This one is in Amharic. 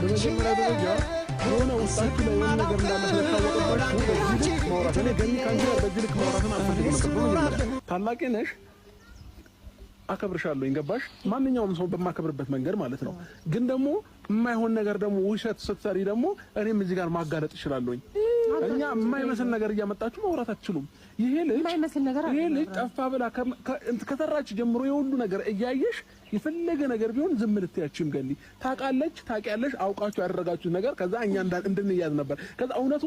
በመጀመሪያ ደረጃ የሆነ ውስጣችሁ ላይ የሆነ ነገር እንዳለ ስለታወቀባችሁ በዚህ ልክ ማውራት እኔ ገኒ ካንቺ ጋር በዚህ ልክ ማውራትን አልፈልግም። ታላቄ ነሽ፣ አከብርሻለሁ። ገባሽ? ማንኛውም ሰው በማከብርበት መንገድ ማለት ነው። ግን ደግሞ የማይሆን ነገር ደግሞ ውሸት ስትሰሪ ደግሞ እኔም እዚህ ጋር ማጋለጥ እችላለሁኝ። እኛ የማይመስል ነገር እያመጣችሁ ማውራት አትችሉም። ይሄ ልጅ ጠፋ ብላ ከተራች ጀምሮ የሁሉ ነገር እያየሽ የፈለገ ነገር ቢሆን ዝም ልትያችም ገኒ ታውቃለች፣ ታውቂያለሽ፣ አውቃችሁ ያደረጋችሁት ነገር ከዛ እኛ እንድንያዝ ነበር። ከዛ እውነቱ